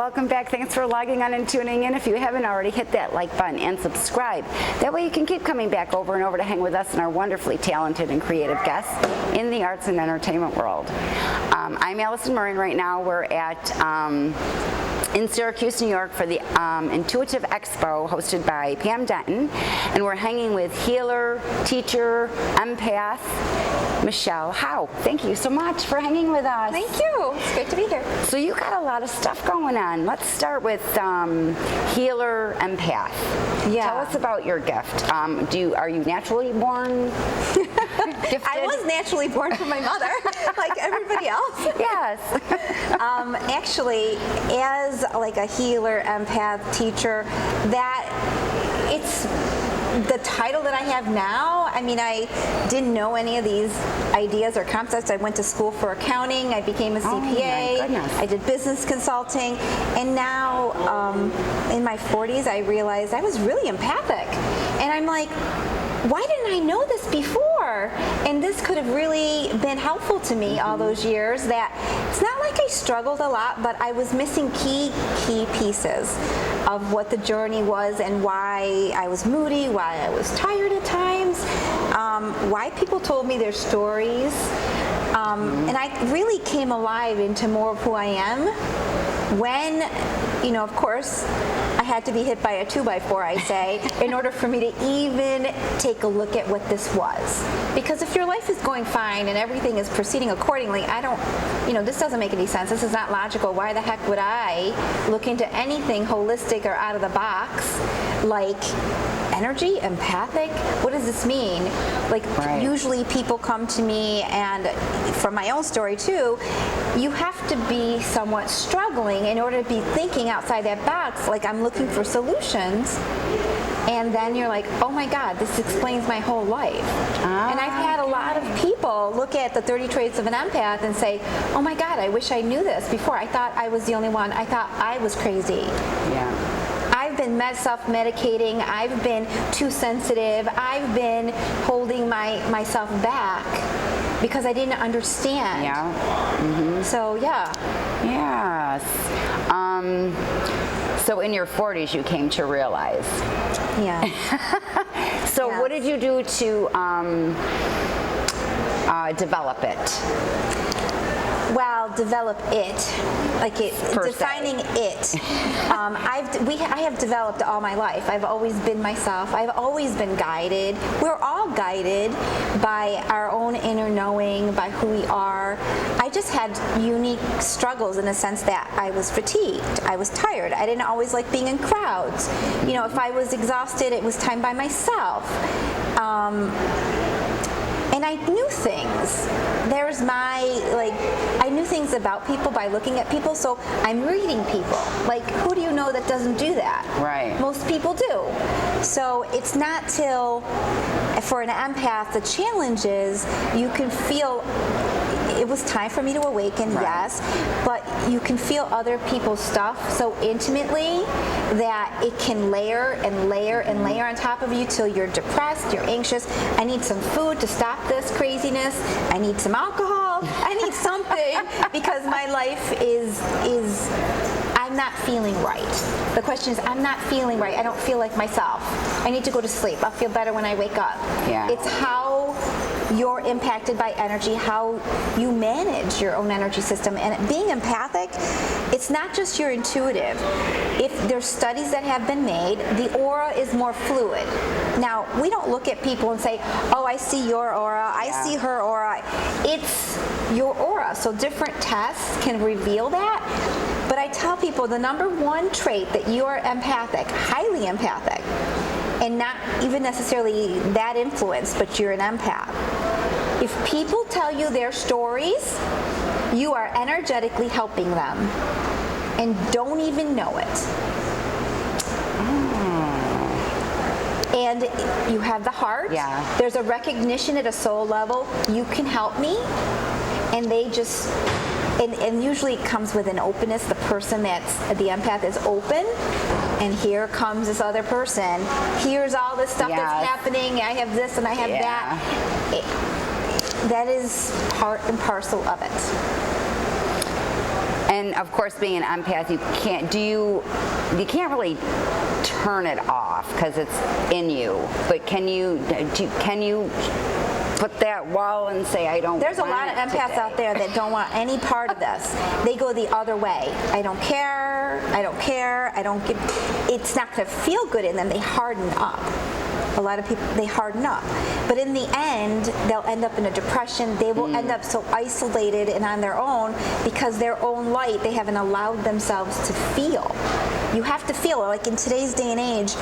welcome back. Thanks for logging on and tuning in. If you haven't already, hit that like button and subscribe. That way you can keep coming back over and over to hang with us and our wonderfully talented and creative guests in the arts and entertainment world. I'm Allyson Murray, and right now we're in Syracuse, New York for the Intuitive Expo hosted by Pam Denton, and we're hanging with healer, teacher, empath, Michelle Howe. Thank you so much for hanging with us. Thank you. It's great to be here. So you got a lot of stuff going on. Let's start with healer, empath. Yeah. Tell us about your gift. Are you naturally born gifted? I was naturally born from my mother, like everybody else. Yes. Actually, as like a healer, empath, teacher, that it's the title that I have now. I mean, I didn't know any of these ideas or concepts. I went to school for accounting. I became a CPA. Oh, my goodness. I did business consulting. And now, in my 40s, I realized I was really empathic. And I'm like, why didn't I know this before? And this could have really been helpful to me all those years. That it's not like I struggled a lot, but I was missing key pieces of what the journey was and why I was moody, why I was tired at times, why people told me their stories. And I really came alive into more of who I am when, of course, I had to be hit by a 2x4, I say, in order for me to even take a look at what this was. Because if your life is going fine and everything is proceeding accordingly, this doesn't make any sense. This is not logical. Why the heck would I look into anything holistic or out of the box like energy, empathic? What does this mean? Right. Usually people come to me, and from my own story too, you have to be somewhat struggling in order to be thinking outside that box, like I'm looking for solutions. And then you're like, oh my God, this explains my whole life. And I've had a lot of people look at the 30 traits of an empath and say, oh my God, I wish I knew this before. I thought I was the only one. I thought I was crazy. Yeah. I've been self-medicating. I've been too sensitive. I've been holding myself back because I didn't understand. Yeah. Mm-hmm. So, yeah. Yes. So in your 40s, you came to realize. Yeah. So Yes. what did you do to develop it? Well, develop it, like it, Per defining it. I have developed all my life. I've always been myself. I've always been guided. We're all guided by our own inner knowing, by who we are. I just had unique struggles in the sense that I was fatigued. I was tired. I didn't always like being in crowds. If I was exhausted, it was time by myself. And I knew things. I knew things about people by looking at people, so I'm reading people. Like, who do you know that doesn't do that? Right. Most people do. So it's not till, for an empath, the challenge is you can feel, it was time for me to awaken, right. Yes, but you can feel other people's stuff so intimately that it can layer and layer and layer on top of you till you're depressed, you're anxious. I need some food to stop this craziness. I need some alcohol. I need something because my life is I'm not feeling right. The question is, I'm not feeling right. I don't feel like myself. I need to go to sleep. I'll feel better when I wake up. Yeah. It's how you're impacted by energy, how you manage your own energy system. And being empathic, it's not just your intuitive. If there's studies that have been made, the aura is more fluid. Now, we don't look at people and say, oh, I see your aura, I see her aura. It's your aura. So different tests can reveal that. But I tell people the number one trait that you are empathic, highly empathic, and not even necessarily that influenced, but you're an empath. If people tell you their stories, you are energetically helping them and don't even know it. And you have the heart. Yeah. There's a recognition at a soul level. You can help me. And they just, and usually it comes with an openness. The person that's the empath is open. And here comes this other person. Here's all this stuff that's happening. I have this and I have that. That is part and parcel of it. And of course, being an empath, you can't really turn it off because it's in you. But can you put that wall and say, I don't There's a want lot of it empaths today? out there that don't want any part of this. They go the other way. I don't care, I don't care, I don't give. It's not going to feel good in them. They harden up. A lot of people, they harden up. But in the end, they'll end up in a depression. They will end up so isolated and on their own because their own light, they haven't allowed themselves to feel. You have to feel. Like in today's day and age,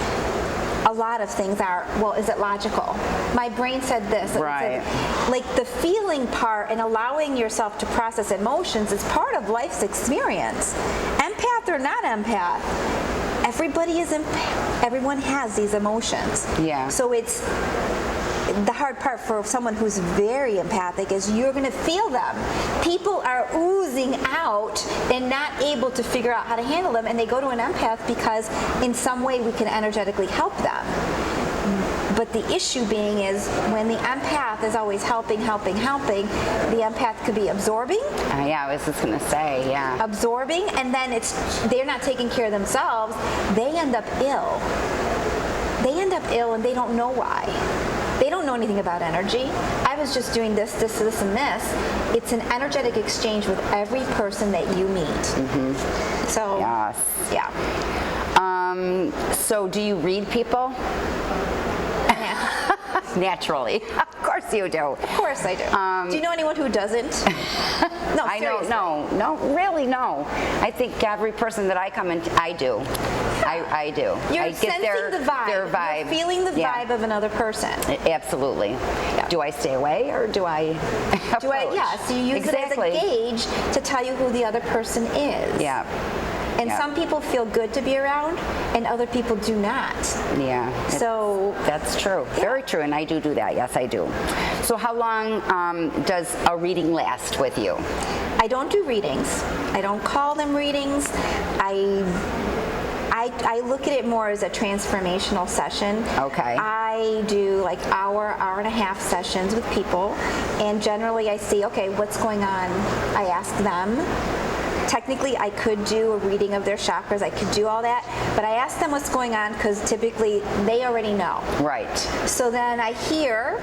a lot of things are, well, is it logical? My brain said this. Right. Like the feeling part and allowing yourself to process emotions is part of life's experience. Empath or not empath, everybody is empath. Everyone has these emotions. Yeah. So it's the hard part for someone who's very empathic is you're going to feel them. People are oozing out and not able to figure out how to handle them, and they go to an empath because in some way we can energetically help them. But the issue being is when the empath is always helping, the empath could be absorbing. Yeah, I was just going to say, yeah. Absorbing, and then they're not taking care of themselves. They end up ill. They end up ill and they don't know why. They don't know anything about energy. I was just doing this, and this. It's an energetic exchange with every person that you meet. Mm-hmm. So, Yes. yeah. So do you read people? Naturally. Of course you do. Of course I do. Do you know anyone who doesn't? No, I seriously. don't. No, really, no. I think every person that I come in, I do. I do. You're I get sensing the vibe. Their vibe. You're feeling the vibe of another person. Absolutely. Yeah. Do I stay away or do I approach? So you use exactly. it as a gauge to tell you who the other person is. Yeah. And Yeah. some people feel good to be around, and other people do not. Yeah. So That's true. Very true. And I do that. Yes, I do. So how long does a reading last with you? I don't do readings. I don't call them readings. I look at it more as a transformational session. Okay. I do like hour and a half sessions with people, and generally I see, okay, what's going on? I ask them. Technically, I could do a reading of their chakras. I could do all that, but I ask them what's going on because typically they already know. Right. So then I hear,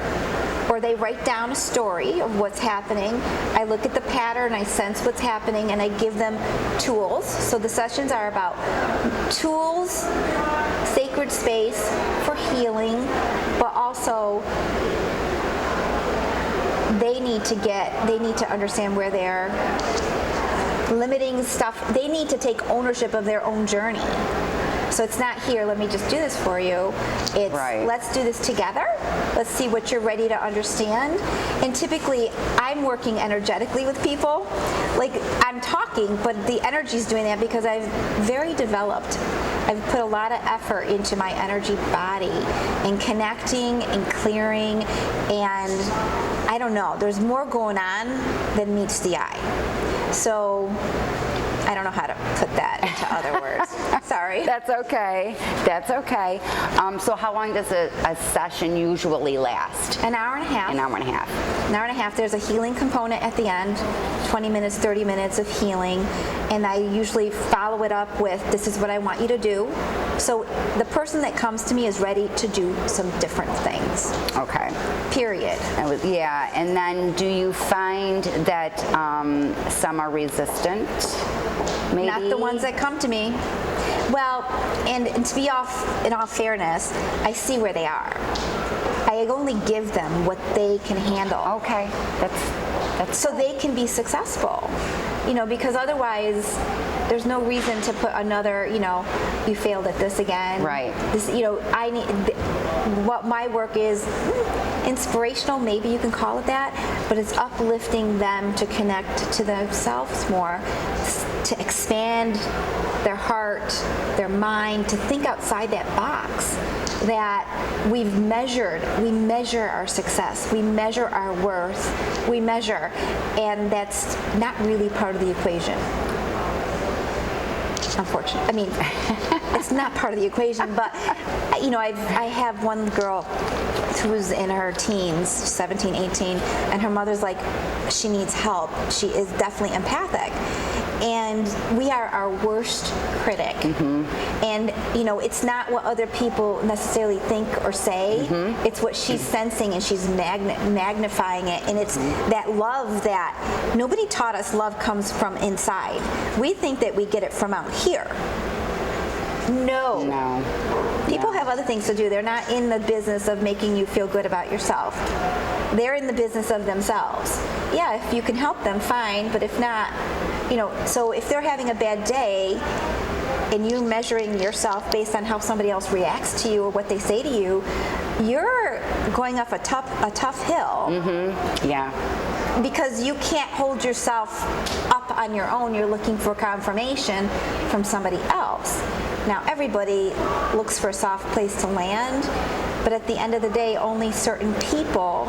or they write down a story of what's happening. I look at the pattern, I sense what's happening, and I give them tools. So the sessions are about tools, sacred space for healing, but also they need to understand where they're limiting stuff. They need to take ownership of their own journey. So it's not here, let me just do this for you. It's right. Let's do this together. Let's see what you're ready to understand. And typically, I'm working energetically with people. Like, I'm talking, but the energy's doing that because I've very developed. I've put a lot of effort into my energy body and connecting and clearing, and I don't know, there's more going on than meets the eye. So I don't know how to put that into other words. Sorry. That's okay. That's okay. So how long does a session usually last? An hour and a half. An hour and a half. An hour and a half. There's a healing component at the end, 20 minutes, 30 minutes of healing, and I usually follow it up with, this is what I want you to do. So the person that comes to me is ready to do some different things. Okay. Period. Yeah, and then do you find that some are resistant? Maybe? Not the ones that come to me. Well, and to be in all fairness, I see where they are. I only give them what they can handle. Okay, that's so they can be successful. Because otherwise, there's no reason to put another, you failed at this again. Right. This, I need, what my work is inspirational, maybe you can call it that, but it's uplifting them to connect to themselves more, to expand their heart, their mind, to think outside that box that we measure our success, we measure our worth, and that's not really part of the equation. Unfortunately. I mean, it's not part of the equation, but I have one girl who's in her teens, 17, 18, and her mother's like, she needs help. She is definitely empathic. and we are our worst critic. And it's not what other people necessarily think or say. It's what she's sensing, and she's magnifying it. And it's that love that nobody taught us love comes from inside. We think that we get it from out here. No. People have other things to do. They're not in the business of making you feel good about yourself. They're in the business of themselves. Yeah, if you can help them, fine, but if not, so if they're having a bad day and you're measuring yourself based on how somebody else reacts to you or what they say to you, you're going up a tough hill. Yeah. Because you can't hold yourself up on your own. You're looking for confirmation from somebody else. Now, everybody looks for a soft place to land, but at the end of the day, only certain people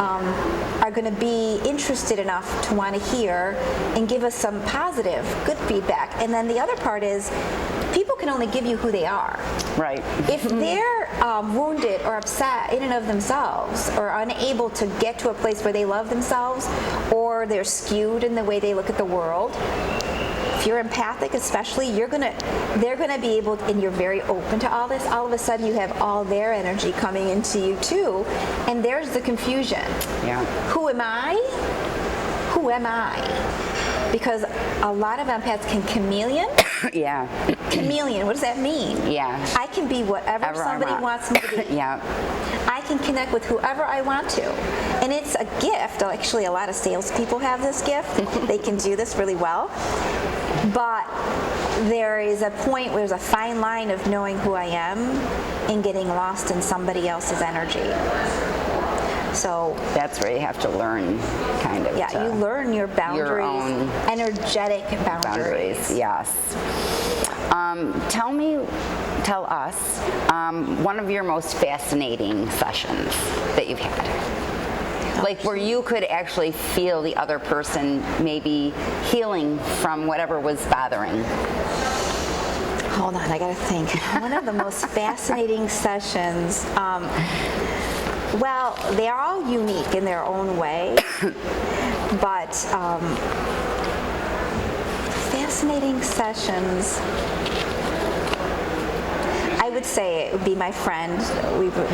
are going to be interested enough to want to hear and give us some positive, good feedback. And then the other part is, people can only give you who they are. Right. If they're wounded or upset in and of themselves, or unable to get to a place where they love themselves, or they're skewed in the way they look at the world, if you're empathic especially, they're gonna be able, and you're very open to all this, all of a sudden you have all their energy coming into you too, and there's the confusion. Yeah. Who am I? Who am I? Because a lot of empaths can chameleon. Yeah. Chameleon, what does that mean? Yeah. I can be whatever somebody wants me to be. Yeah. I can connect with whoever I want to. And it's a gift. Actually, a lot of salespeople have this gift. They can do this really well. But there is a point where there's a fine line of knowing who I am and getting lost in somebody else's energy. So that's where you have to learn, kind of. Yeah, you learn your boundaries, your own energetic boundaries. Yes. Tell us one of your most fascinating sessions that you've had. Like where you could actually feel the other person maybe healing from whatever was bothering. Hold on, I gotta think. One of the most fascinating sessions, well, they're all unique in their own way, but fascinating sessions, I would say it would be my friend.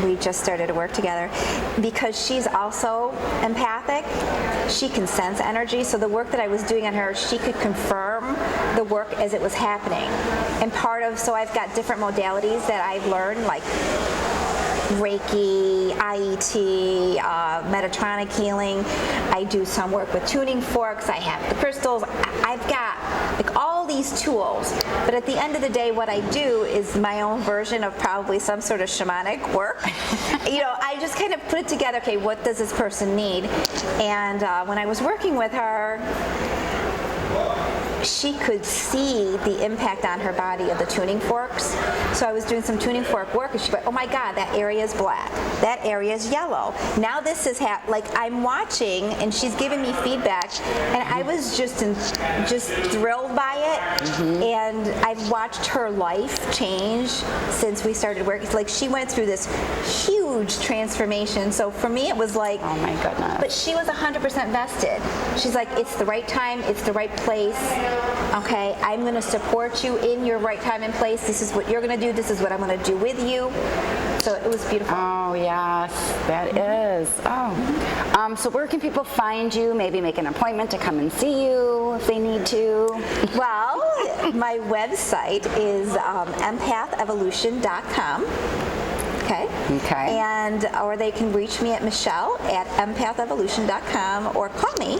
We just started to work together. Because she's also empathic, she can sense energy. So the work that I was doing on her, she could confirm the work as it was happening. And so I've got different modalities that I've learned, like Reiki, IET, Metatronic healing. I do some work with tuning forks. I have the crystals. I've got like all these tools. But at the end of the day, what I do is my own version of probably some sort of shamanic work. I just kind of put it together. Okay, what does this person need? And when I was working with her, she could see the impact on her body of the tuning forks. So I was doing some tuning fork work, and she's like, oh my God, that area is black. That area is yellow. Now this is like I'm watching, and she's giving me feedback, and I was just thrilled by it. And I've watched her life change since we started working. It's like she went through this huge transformation. So for me, it was like, oh my goodness. But she was 100% vested. She's like, it's the right time, it's the right place. Okay, I'm going to support you in your right time and place. This is what you're going to do. This is what I'm going to do with you. So it was beautiful. Oh, yes, that is. Oh. So where can people find you? Maybe make an appointment to come and see you if they need to. Well, my website is empathevolution.com. Okay. Or they can reach me at Michelle at empathevolution.com or call me.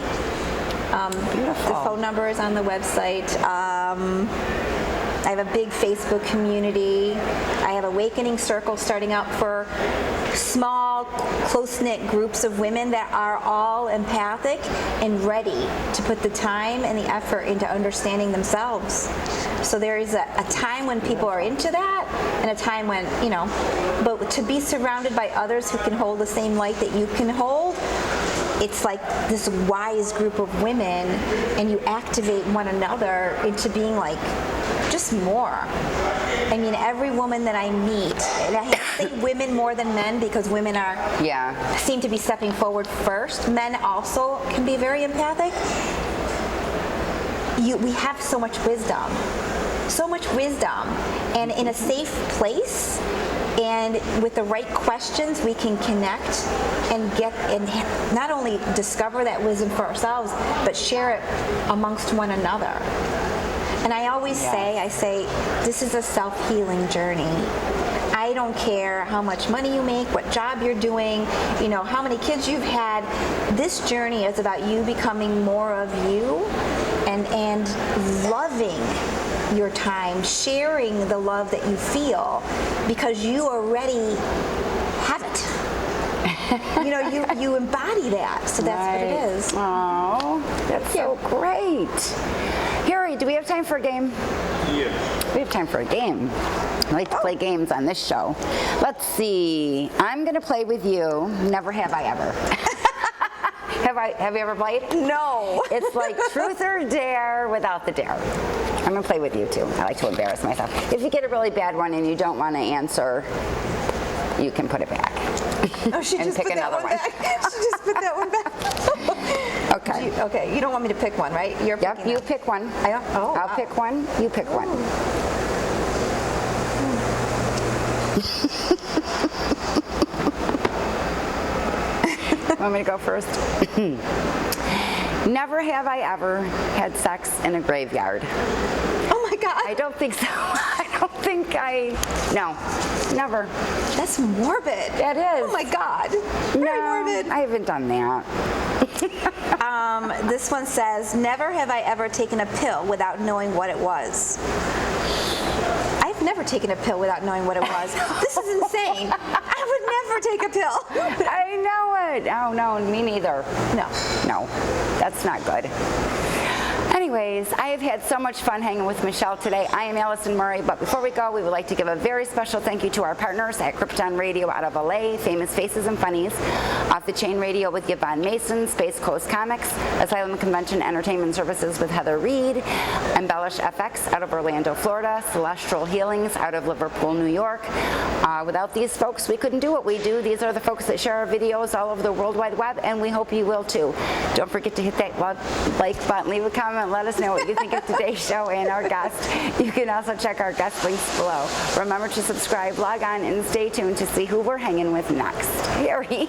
Beautiful. The phone number is on the website. I have a big Facebook community. I have Awakening Circle starting up for small, close-knit groups of women that are all empathic and ready to put the time and the effort into understanding themselves. So there is a time when people are into that, and a time when, but to be surrounded by others who can hold the same light that you can hold, it's like this wise group of women, and you activate one another into being like just more. I mean, every woman that I meet, and I say women more than men because women seem to be stepping forward first. Men also can be very empathic. we have so much wisdom, and in a safe place. And with the right questions, we can connect and get and not only discover that wisdom for ourselves, but share it amongst one another. And I always say, this is a self-healing journey. I don't care how much money you make, what job you're doing, how many kids you've had. This journey is about you becoming more of you and loving your time, sharing the love that you feel, because you already have it. You embody that, so that's what it is. Oh, that's so great. Harry, do we have time for a game? Yeah. We have time for a game. I like to play games on this show. Let's see. I'm going to play with you. Never have I ever. Have you ever played? No. It's like truth or dare without the dare. I'm going to play with you too. I like to embarrass myself. If you get a really bad one and you don't want to answer, you can put it back. Oh, she and just pick put another that one back. She just put that one back. Okay. Okay, you don't want me to pick one, right? You're Yep, picking you that. pick one. I'll pick one, you pick one. Want me to go first? Never have I ever had sex in a graveyard. Oh my God. I don't think so. No, never. That's morbid. That is. Oh my God. Very morbid. I haven't done that. This one says, never have I ever taken a pill without knowing what it was. I've never taken a pill without knowing what it was. This is insane. I would never take a pill. I know it. Oh, no, me neither. No. No, that's not good. Anyways, I have had so much fun hanging with Michelle today. I am Allyson Murray, but before we go, we would like to give a very special thank you to our partners at Krypton Radio out of LA, Famous Faces and Funnies, Off the Chain Radio with Yvonne Mason, Space Coast Comics, Asylum Convention Entertainment Services with Heather Reed, Embellish FX out of Orlando, Florida, Celestial Healings out of Liverpool, New York. Without these folks, we couldn't do what we do. These are the folks that share our videos all over the World Wide Web, and we hope you will too. Don't forget to hit that like button, leave a comment, let us know what you think of today's show and our guest. You can also check our guest links below. Remember to subscribe, log on, and stay tuned to see who we're hanging with next. Harry.